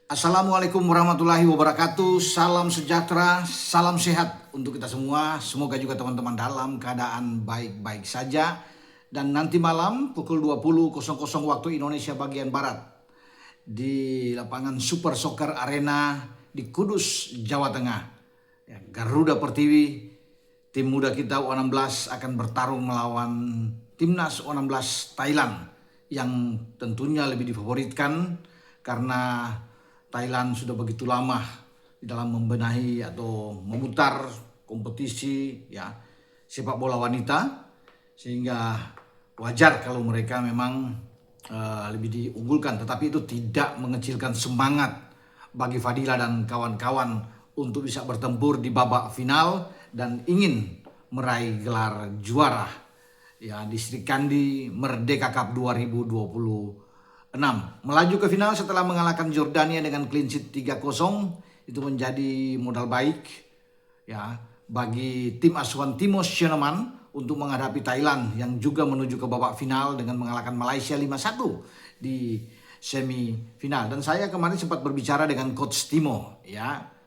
Assalamualaikum warahmatullahi wabarakatuh. Salam sejahtera, salam sehat untuk kita semua. Semoga juga teman-teman dalam keadaan baik-baik saja. Dan nanti malam pukul 20.00 waktu Indonesia bagian Barat di lapangan Super Soccer Arena di Kudus, Jawa Tengah. Garuda Pertiwi, tim muda kita U16 akan bertarung melawan Timnas U16 Thailand yang tentunya lebih difavoritkan karena Thailand sudah begitu lama di dalam membenahi atau memutar kompetisi sepak bola wanita, sehingga wajar kalau mereka memang lebih diunggulkan. Tetapi itu tidak mengecilkan semangat bagi Fadila dan kawan-kawan untuk bisa bertempur di babak final dan ingin meraih gelar juara di Sri Kandi Merdeka Cup 2026. Melaju ke final setelah mengalahkan Jordania dengan clean sheet 3-0 itu menjadi modal baik bagi tim asuhan Timo Schönemann untuk menghadapi Thailand yang juga menuju ke babak final dengan mengalahkan Malaysia 5-1 di semifinal. Dan saya kemarin sempat berbicara dengan coach Timo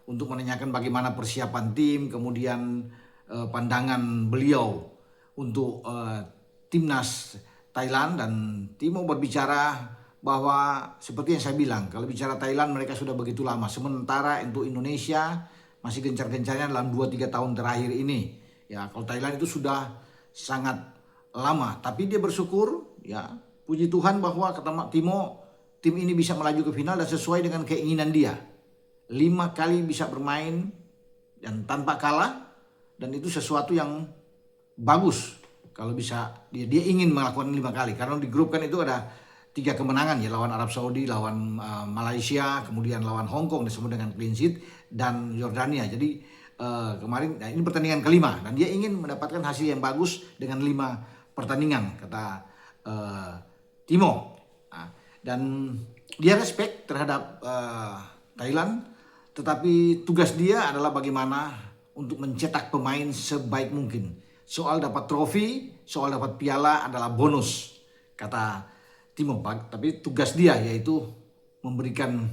untuk menanyakan bagaimana persiapan tim, kemudian pandangan beliau untuk timnas Thailand. Dan Timo berbicara bahwa seperti yang saya bilang, kalau bicara Thailand mereka sudah begitu lama, sementara untuk Indonesia masih gencar-gencarnya dalam 2-3 tahun terakhir ini. Kalau Thailand itu sudah sangat lama, tapi dia bersyukur puji Tuhan bahwa kata Timo, tim ini bisa melaju ke final dan sesuai dengan keinginan dia. 5 kali bisa bermain dan tanpa kalah, dan itu sesuatu yang bagus kalau bisa dia ingin melakukan 5 kali, karena di grup kan itu ada 3 kemenangan lawan Arab Saudi, lawan Malaysia, kemudian lawan Hong Kong disebut dengan clean sheet, dan Jordania. Jadi kemarin ini pertandingan kelima dan dia ingin mendapatkan hasil yang bagus dengan 5 pertandingan kata Timo. Dan dia respect terhadap Thailand, tetapi tugas dia adalah bagaimana untuk mencetak pemain sebaik mungkin. Soal dapat trofi, soal dapat piala adalah bonus kata Timo, tapi tugas dia yaitu memberikan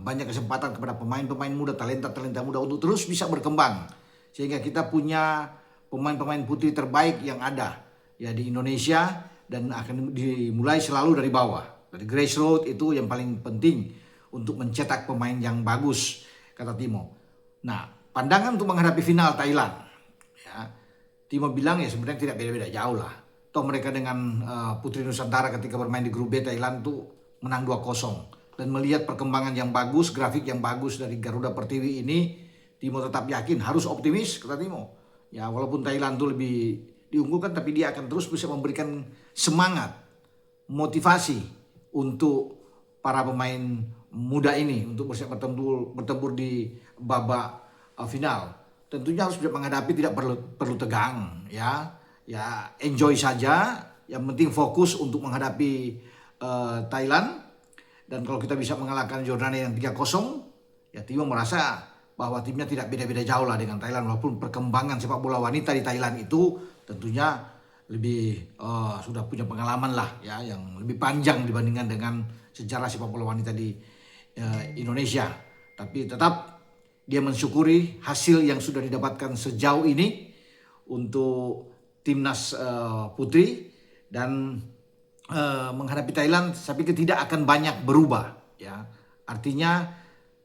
banyak kesempatan kepada pemain-pemain muda, talenta-talenta muda untuk terus bisa berkembang, sehingga kita punya pemain-pemain putri terbaik yang ada di Indonesia, dan akan dimulai selalu dari bawah, dari grassroots. Itu yang paling penting untuk mencetak pemain yang bagus kata Timo. Nah, pandangan untuk menghadapi final Thailand, Timo bilang sebenarnya tidak beda-beda jauh lah. Toh mereka dengan Putri Nusantara ketika bermain di grup B Thailand tuh menang 2-0. Dan melihat perkembangan yang bagus, grafik yang bagus dari Garuda Pertiwi ini, Timo tetap yakin, harus optimis kata Timo. Walaupun Thailand tuh lebih diunggulkan, tapi dia akan terus bisa memberikan semangat, motivasi untuk para pemain muda ini untuk bersiap bertempur di babak final. Tentunya harus menghadapi, tidak perlu tegang enjoy saja, yang penting fokus untuk menghadapi Thailand. Dan kalau kita bisa mengalahkan Jordania yang 3-0, Timo merasa bahwa timnya tidak beda-beda jauh lah dengan Thailand, walaupun perkembangan sepak bola wanita di Thailand itu tentunya lebih sudah punya pengalaman lah yang lebih panjang dibandingkan dengan sejarah sepak bola wanita di Indonesia. Tapi tetap dia mensyukuri hasil yang sudah didapatkan sejauh ini untuk timnas putri, dan menghadapi Thailand saya pikir tidak akan banyak berubah Artinya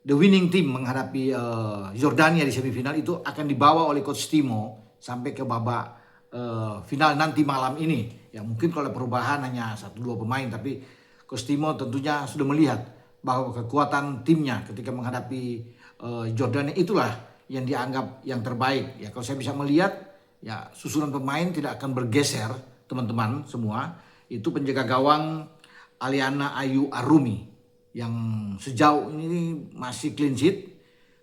the winning team menghadapi Jordania di semifinal itu akan dibawa oleh coach Timo sampai ke babak final nanti malam ini. Mungkin kalau perubahan hanya 1-2 pemain, tapi coach Timo tentunya sudah melihat bahwa kekuatan timnya ketika menghadapi Jordania itulah yang dianggap yang terbaik. Kalau saya bisa melihat susunan pemain tidak akan bergeser, teman-teman semua. Itu penjaga gawang Aliana Ayu Arumi yang sejauh ini masih clean sheet.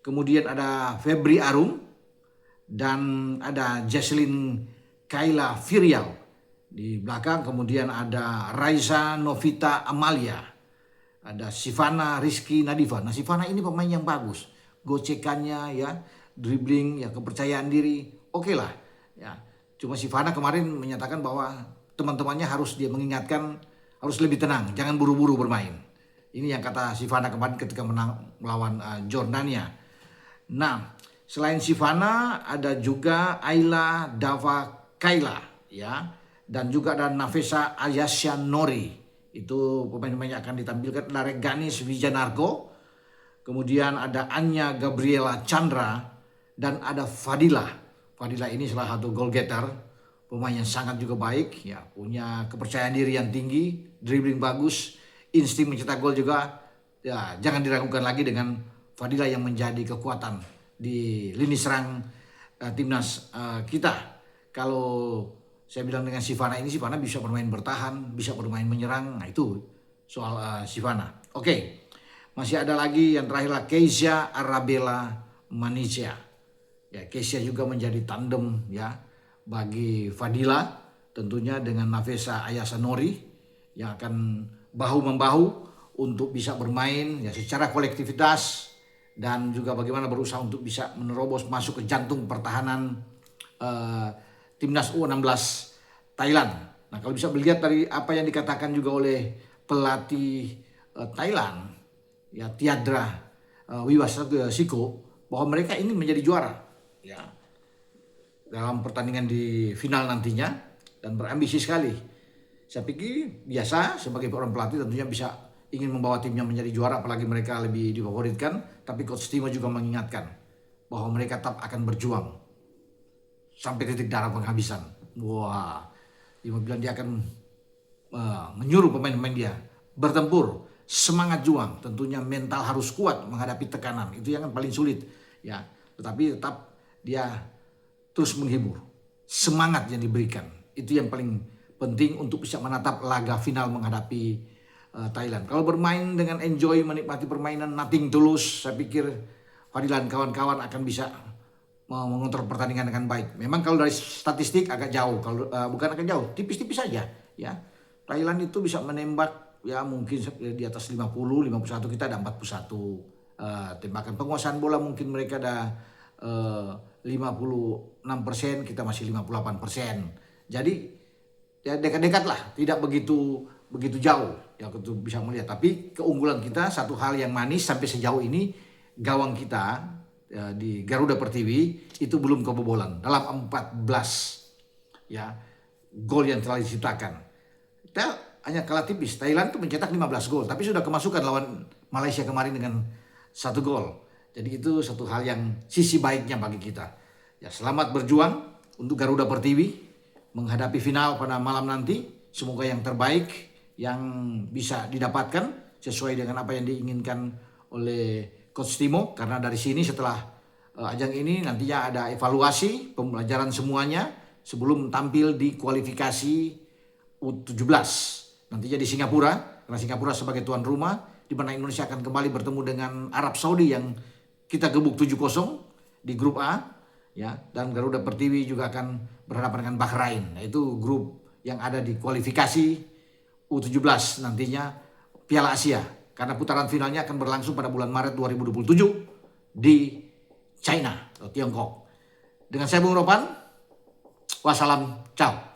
Kemudian ada Febri Arum dan ada Jesslyn Kayla Firial di belakang. Kemudian ada Raisa Novita Amalia, ada Sivana Rizky Nadifa. Nah, Sivana ini pemain yang bagus, gocekannya dribbling kepercayaan diri oke lah. Cuma Sivana kemarin menyatakan bahwa teman-temannya harus dia mengingatkan harus lebih tenang, jangan buru-buru bermain. Ini yang kata Sivana kemarin ketika menang melawan Jordania. Nah, selain Sivana ada juga Ayla Dava Kaila ya, dan juga ada Nafesa Ayasyanori. Itu pemain-pemain yang akan ditampilkan. Ada Ganis Wijanarko, kemudian ada Anya Gabriela Chandra, dan ada Fadila. Fadila ini salah satu goal getter, pemain yang sangat juga baik ya, punya kepercayaan diri yang tinggi, dribbling bagus, insting mencetak gol juga. Ya, jangan diragukan lagi dengan Fadila yang menjadi kekuatan di lini serang timnas kita. Kalau saya bilang dengan Sivana ini, Sivana bisa bermain bertahan, bisa bermain menyerang. Nah itu soal Sivana. Oke. Masih ada lagi yang terakhir lah, Keisha Arabella Manisha. Ya, Keisha juga menjadi tandem ya bagi Fadila, tentunya dengan Nafesa Ayasyanori yang akan bahu-membahu untuk bisa bermain ya secara kolektivitas, dan juga bagaimana berusaha untuk bisa menerobos masuk ke jantung pertahanan timnas U16 Thailand. Nah, kalau bisa melihat dari apa yang dikatakan juga oleh pelatih Thailand ya, Tiadra Wiwasiko, bahwa mereka ini menjadi juara ya dalam pertandingan di final nantinya, dan berambisi sekali. Saya pikir biasa sebagai orang pelatih tentunya bisa ingin membawa timnya menjadi juara, apalagi mereka lebih difavoritkan. Tapi Coach Timo juga mengingatkan bahwa mereka tetap akan berjuang sampai titik darah penghabisan. Wah, Timo bilang dia akan menyuruh pemain-pemain dia bertempur, semangat juang. Tentunya mental harus kuat menghadapi tekanan, itu yang paling sulit ya. Tetapi tetap dia terus menghibur, semangat yang diberikan itu yang paling penting untuk bisa menatap laga final menghadapi Thailand. Kalau bermain dengan enjoy, menikmati permainan, nothing tulus, saya pikir Fadila dan kawan-kawan akan bisa mengontrol pertandingan dengan baik. Memang kalau dari statistik agak jauh, kalau bukan agak jauh, tipis-tipis saja ya. Thailand itu bisa menembak ya mungkin di atas 50, 51, kita ada 41 tembakan. Penguasaan bola mungkin mereka ada 56%, kita masih 58%. Jadi ya dekat-dekat lah, tidak begitu jauh ya kita bisa melihat. Tapi keunggulan kita, satu hal yang manis sampai sejauh ini, gawang kita ya, di Garuda Pertiwi itu belum kebobolan dalam 14 ya gol yang telah diciptakan. Kita hanya kalah tipis. Thailand tuh mencetak 15 gol, tapi sudah kemasukan lawan Malaysia kemarin dengan 1 gol. Jadi itu satu hal yang sisi baiknya bagi kita. Ya, selamat berjuang untuk Garuda Pertiwi menghadapi final pada malam nanti. Semoga yang terbaik yang bisa didapatkan sesuai dengan apa yang diinginkan oleh Coach Timo. Karena dari sini setelah ajang ini nantinya ada evaluasi pembelajaran semuanya sebelum tampil di kualifikasi U17 nantinya di Singapura. Karena Singapura sebagai tuan rumah, di mana Indonesia akan kembali bertemu dengan Arab Saudi yang kita gebuk 7-0 di grup A ya, dan Garuda Pertiwi juga akan berhadapan dengan Bahrain. Nah, itu grup yang ada di kualifikasi U17 nantinya Piala Asia, karena putaran finalnya akan berlangsung pada bulan Maret 2027 di China atau Tiongkok. Dengan saya Bung Ropan, wassalam, ciao.